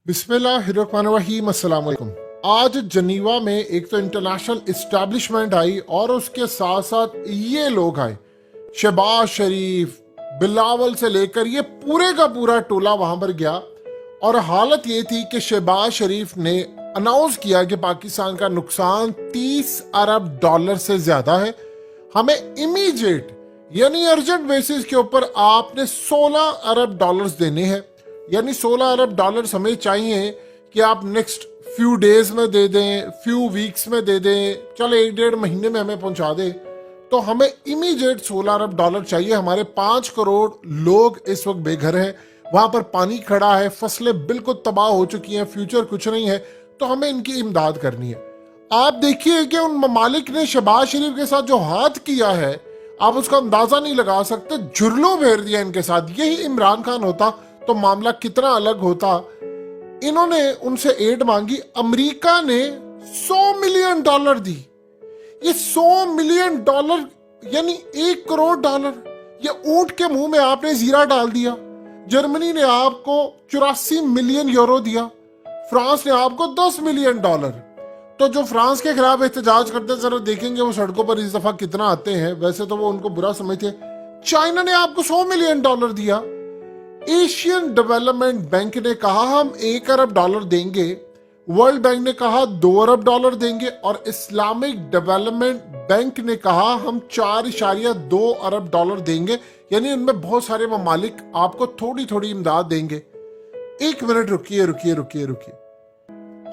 बिस्मिल्लाहिर्रहमानिर्रहीम, अस्सलाम वालेकुम। आज जनीवा में एक तो इंटरनेशनल इस्टेब्लिशमेंट आई और उसके साथ साथ ये लोग आए, शहबाज शरीफ, बिलावल से लेकर ये पूरे का पूरा टोला वहां पर गया। और हालत ये थी कि शहबाज शरीफ ने अनाउंस किया कि पाकिस्तान का नुकसान 30 अरब डॉलर से ज्यादा है, हमें इमीडिएट यानी अर्जेंट बेसिस के ऊपर आपने 16 अरब डॉलर्स देने हैं। यानी 16 अरब डॉलर हमें चाहिए कि आप नेक्स्ट फ्यू डेज में दे दें, फ्यू वीक्स में दे दें, चलो 1-1.5 महीने में हमें पहुंचा दें। तो हमें इमीडिएट 16 अरब डॉलर चाहिए। हमारे 5 करोड़ लोग इस वक्त बेघर हैं, वहां पर पानी खड़ा है, फसलें बिल्कुल तबाह हो चुकी हैं, फ्यूचर कुछ नहीं है, तो हमें इनकी इमदाद करनी है। आप देखिए कि उन ममालिक ने शहबाज शरीफ के साथ जो हाथ किया है, आप उसका अंदाजा नहीं लगा सकते। जुर्लो फेर दिया इनके साथ। यही इमरान खान होता तो मामला कितना अलग होता। इन्होंने उनसे एड मांगी, अमेरिका ने 100 मिलियन डॉलर दी। ये 100 मिलियन डॉलर यानी 1 करोड़ डॉलर, ये ऊंट के मुंह में आपने जीरा डाल दिया। जर्मनी ने आपको 84 मिलियन यूरो दिया, फ्रांस ने आपको 10 मिलियन डॉलर। तो जो फ्रांस के खिलाफ एहतजाज करते, जरा देखेंगे वो सड़कों पर इस दफा कितना आते हैं। वैसे तो वो उनको बुरा समझते। चाइना ने आपको 100 मिलियन डॉलर दिया। एशियन डेवलपमेंट बैंक ने कहा हम 1 अरब डॉलर देंगे, वर्ल्ड बैंक ने कहा 2 अरब डॉलर देंगे, और इस्लामिक डेवलपमेंट बैंक ने कहा हम 4.2 अरब डॉलर देंगे। यानी उनमें बहुत सारे ममालिक आपको थोड़ी थोड़ी इमदाद देंगे। 1 मिनट रुकिए।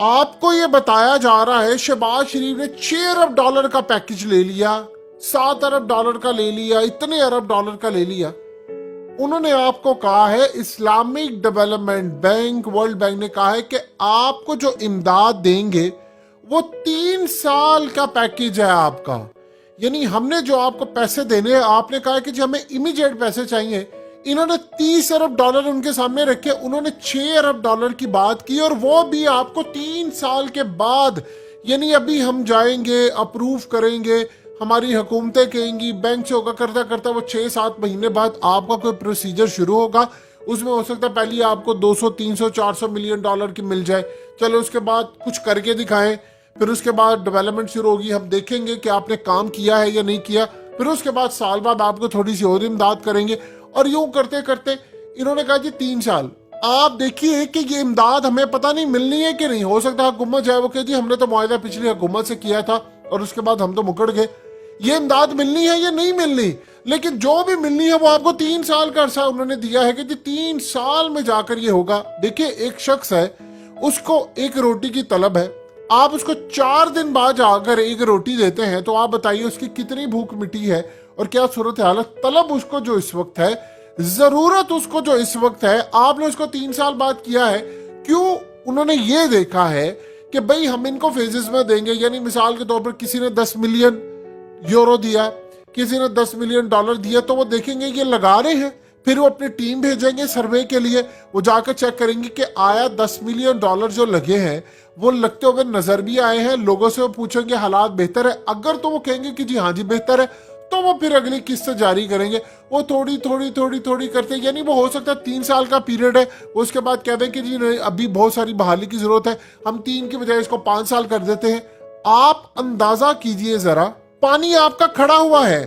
आपको ये बताया जा रहा है शहबाज शरीफ ने 6 अरब डॉलर का पैकेज ले लिया, 7 अरब डॉलर का ले लिया, इतने अरब डॉलर का ले लिया। उन्होंने आपको कहा है, Islamic development bank, world bank ने कहा है कि आपको जो इमदाद देंगे वो 3 साल का पैकेज है आपका। यानी हमने जो आपको पैसे देने हैं, आपने कहा कि जी हमें इमीडिएट पैसे चाहिए। इन्होंने 30 अरब डॉलर उनके सामने रखे, उन्होंने 6 अरब डॉलर की बात की, और वो भी आपको 3 साल के बाद। यानी अभी हम जाएंगे, अप्रूव करेंगे, हमारी हुकूमतें कहेंगी, बैंक से होगा, करता करता वो 6-7 महीने बाद आपका कोई प्रोसीजर शुरू होगा। उसमें हो सकता है पहले आपको 200, 300, 400 मिलियन डॉलर की मिल जाए, चलो उसके बाद कुछ करके दिखाएं, फिर उसके बाद डेवलपमेंट शुरू होगी, हम देखेंगे कि आपने काम किया है या नहीं किया, फिर उसके बाद साल बाद आपको थोड़ी सी और इमदाद करेंगे। और यूं करते करते इन्होंने कहा जी 3 साल। आप देखिए कि ये इमदाद हमें पता नहीं मिलनी है कि नहीं। हो सकता है हुकूमत जाए वो कहे जी हमने तो मुआहदा पिछली हुकूमत से किया था और उसके बाद हम तो मुकड़ गए। ये इमदाद मिलनी है या नहीं मिलनी, लेकिन जो भी मिलनी है वो आपको 3 साल का अरसा उन्होंने दिया है कि 3 साल में जाकर ये होगा। देखिए एक शख्स है, उसको 1 रोटी की तलब है, आप उसको 4 दिन बाद जाकर 1 रोटी देते हैं, तो आप बताइए उसकी कितनी भूख मिटी है और क्या सूरत हालत। तलब उसको जो इस वक्त है, जरूरत उसको जो इस वक्त है, आपने उसको 3 साल बाद किया है। क्यों? उन्होंने ये देखा है कि भाई हम इनको फेजेस में देंगे। यानी मिसाल के तौर पर किसी ने 10 मिलियन यूरो दिया, किसी ने 10 मिलियन डॉलर दिया, तो वो देखेंगे ये लगा रहे हैं, फिर वो अपनी टीम भेजेंगे सर्वे के लिए, वो जाकर चेक करेंगे कि आया 10 मिलियन डॉलर जो लगे हैं वो लगते हुए नजर भी आए हैं। लोगों से वो पूछेंगे हालात बेहतर है, अगर तो वो कहेंगे कि जी हाँ जी बेहतर है, तो वो फिर अगली किस्त जारी करेंगे। वो थोड़ी थोड़ी करते, यानी वो हो सकता है 3 साल का पीरियड है, उसके बाद कह दें कि जी नहीं अभी बहुत सारी बहाली की जरूरत है, हम 3 की बजाय इसको 5 साल कर देते हैं। आप अंदाजा कीजिए जरा, पानी आपका खड़ा हुआ है,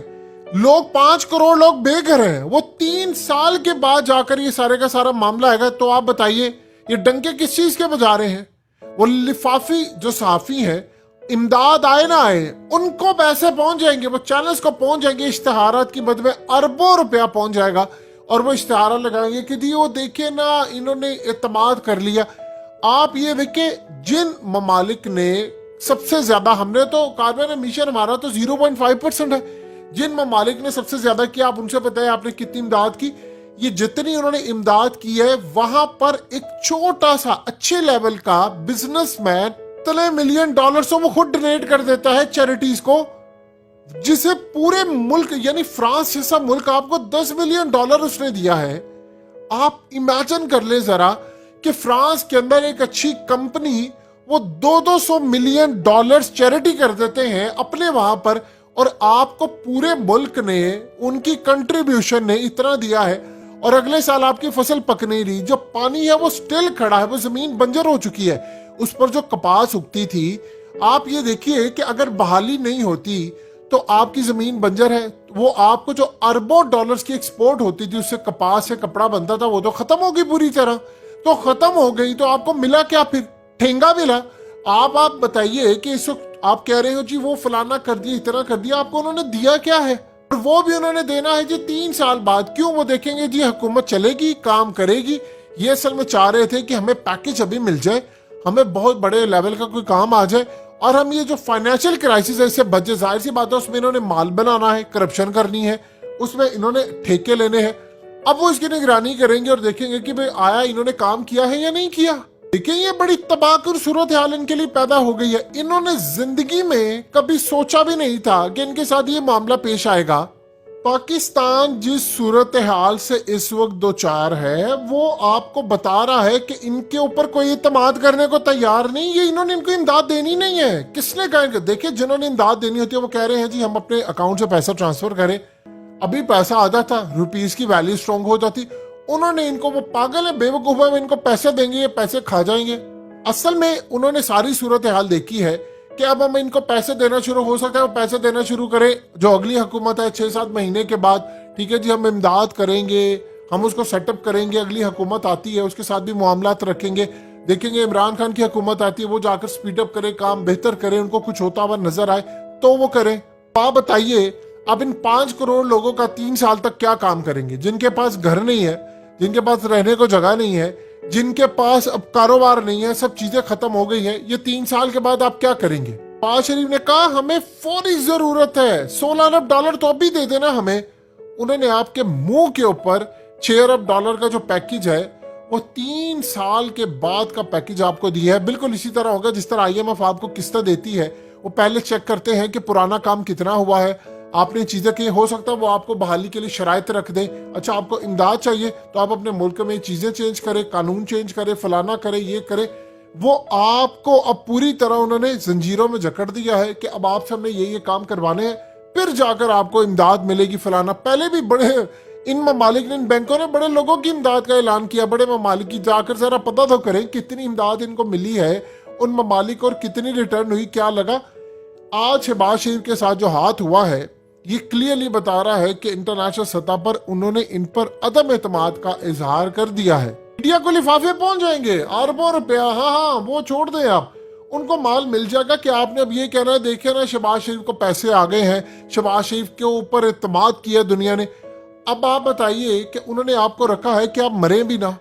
लोग 5 करोड़ लोग बेघर हैं, वो 3 साल के बाद जाकर ये सारे का सारा मामला आएगा। तो आप बताइए ये डंके किस चीज के बजा रहे हैं? वो लिफाफी जो सहाफी हैं, इमदाद आए ना आए, उनको पैसे पहुंच जाएंगे, वो चैनल्स को पहुंच जाएंगे, इश्तेहारात की मद में अरबों रुपया पहुंच जाएगा, और वो इश्तेहार लगाएंगे कि जी वो देखिए ना इन्होंने एतमाद कर लिया। आप ये देखिए जिन ममालिक ने सबसे ज्यादा, हमने तो कार्बन एमिशन हमारा तो 0.5% है, जिन ममालिक ने सबसे ज्यादा किया, आप उनसे बताएं आपने कितनी इमदाद की। ये जितनी उन्होंने इमदाद की है, वहां पर एक छोटा सा अच्छे लेवल का बिजनेसमैन इतने मिलियन डॉलर से वो खुद डोनेट कर देता है चैरिटीज को, जिसे पूरे मुल्क यानी फ्रांस जैसा मुल्क आपको 10 मिलियन डॉलर उसने दिया है। आप इमेजिन कर ले जरा कि फ्रांस के अंदर एक अच्छी कंपनी वो 200 मिलियन डॉलर्स चैरिटी कर देते हैं अपने वहां पर, और आपको पूरे मुल्क ने, उनकी कंट्रीब्यूशन ने इतना दिया है। और अगले साल आपकी फसल पक नहीं रही, जो पानी है वो स्टिल खड़ा है, वो जमीन बंजर हो चुकी है, उस पर जो कपास उगती थी, आप ये देखिए कि अगर बहाली नहीं होती तो आपकी जमीन बंजर है, वो आपको जो अरबों डॉलर्स की एक्सपोर्ट होती थी, उससे कपास से कपड़ा बनता था, वो तो खत्म हो गई पूरी तरह। तो खत्म हो गई तो आपको मिला क्या फिर? ठेंगा मिला। आप बताइए कि इस वक्त आप कह रहे हो जी वो फलाना कर दिया, इतना कर दिया, आपको उन्होंने दिया क्या है? और वो भी उन्होंने देना है जी 3 साल बाद। क्यों? वो देखेंगे जी हुकूमत चलेगी, काम करेगी। ये असल में चाह रहे थे कि हमें पैकेज अभी मिल जाए, हमें बहुत बड़े लेवल का कोई काम आ जाए और हम ये जो फाइनेंशियल क्राइसिस है इससे बचे। जाहिर सी बात है उसमें इन्होंने माल बनाना है, करप्शन करनी है, उसमें इन्होंने ठेके लेने हैं। अब वो इसकी निगरानी करेंगे और देखेंगे कि भाई आया इन्होंने काम किया है या नहीं किया। देखिए ये बड़ी तबाहकुन सूरत हाल इनके लिए पैदा हो गई है। इन्होंने जिंदगी में कभी सोचा भी नहीं था कि इनके साथ ये मामला पेश आएगा। पाकिस्तान जिस सूरत हाल से इस वक्त दो चार है वो आपको बता रहा है कि इनके ऊपर कोई इत्मीद करने को तैयार नहीं। ये इन्होंने इनको इमदाद देनी नहीं है। किसने कहा? देखिए जिन्होंने इमदाद देनी होती है वो कह रहे हैं जी हम अपने अकाउंट से पैसा ट्रांसफर करें। अभी पैसा आता था, रुपीस की वैल्यू स्ट्रॉन्ग हो जाती। उन्होंने इनको, वो पागल है, बेवकूफ है, इनको पैसे देंगे, ये पैसे खा जाएंगे। असल में उन्होंने सारी सूरत हाल देखी है कि अब हम इनको पैसे देना शुरू, हो सकता है वो पैसे देना शुरू करे जो अगली हुकूमत है 6-7 महीने के बाद। ठीक है जी, हम इमदाद करेंगे, हम उसको सेटअप करेंगे। अगली हुकूमत आती है उसके साथ भी मामलात रखेंगे। देखेंगे इमरान खान की हुकूमत आती है, वो जाकर स्पीडअप करे, काम बेहतर करे, उनको कुछ होता हुआ नजर आए तो वो करें। आप बताइए अब इन 5 करोड़ लोगों का 3 साल तक क्या काम करेंगे? जिनके पास घर नहीं है, जिनके पास रहने को जगह नहीं है, जिनके पास अब कारोबार नहीं है, सब चीजें खत्म हो गई है, ये 3 साल के बाद आप क्या करेंगे? नवाज शरीफ ने कहा हमें फौरी जरूरत है, $16 अरब तो अभी दे देना हमें। उन्होंने आपके मुंह के ऊपर $6 अरब का जो पैकेज है वो 3 साल के बाद का पैकेज आपको दिया है। बिल्कुल इसी तरह होगा जिस तरह IMF आपको किस्तें देती है, वो पहले चेक करते हैं कि पुराना काम कितना हुआ है, आपने चीजें की, हो सकता है वो आपको बहाली के लिए शराइत रख दे। अच्छा आपको इमदाद चाहिए तो आप अपने मुल्क में चीजें चेंज करें, कानून चेंज करें, फलाना करें, ये करें। वो आपको अब पूरी तरह उन्होंने जंजीरों में जकड़ दिया है कि अब आपसे हमने ये काम करवाने हैं, फिर जाकर आपको इमदाद मिलेगी फलाना। पहले भी बड़े इन ममालिक ने, इन बैंकों ने बड़े लोगों की इमदाद का ऐलान किया, बड़े ममालिक की। जाकर जरा पता तो करें कितनी इमदाद इनको मिली है उन ममालिक और कितनी रिटर्न हुई, क्या लगा। आज शहबाज शरीफ के साथ जो हाथ हुआ है ये क्लियरली बता रहा है कि इंटरनेशनल सतह पर उन्होंने इन पर अदम एतमाद का इजहार कर दिया है। मीडिया को लिफाफे पहुंच जाएंगे अरबों रुपया, हाँ वो छोड़ दें, आप उनको माल मिल जाएगा कि आपने अब ये कहना है देखे ना शहबाज शरीफ को पैसे आ गए हैं, शहबाज शरीफ के ऊपर एतमाद किया दुनिया ने। अब आप बताइए कि उन्होंने आपको रखा है कि आप मरे भी ना,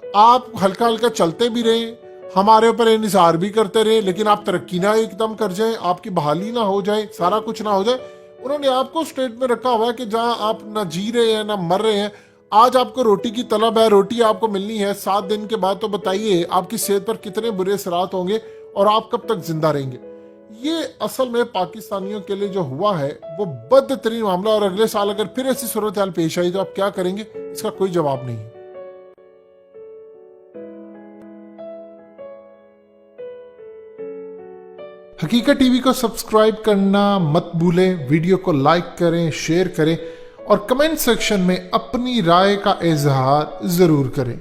आप हल्का हल्का चलते भी रहे, हमारे ऊपर इन्हिसार भी करते रहे, लेकिन आप तरक्की ना एकदम कर जाए, आपकी बहाली ना हो जाए, सारा कुछ ना हो जाए। उन्होंने आपको स्टेट में रखा हुआ है कि जहां आप ना जी रहे हैं ना मर रहे हैं। आज आपको रोटी की तलब है, रोटी आपको मिलनी है, 7 दिन के बाद तो बताइए आपकी सेहत पर कितने बुरे असरात होंगे और आप कब तक जिंदा रहेंगे। ये असल में पाकिस्तानियों के लिए जो हुआ है वो बदतरीन मामला। और अगले साल अगर फिर ऐसी सूरत हाल पेश आई तो आप क्या करेंगे, इसका कोई जवाब नहीं है। हकीकत टीवी को सब्सक्राइब करना मत भूलें, वीडियो को लाइक करें, शेयर करें और कमेंट सेक्शन में अपनी राय का इजहार जरूर करें।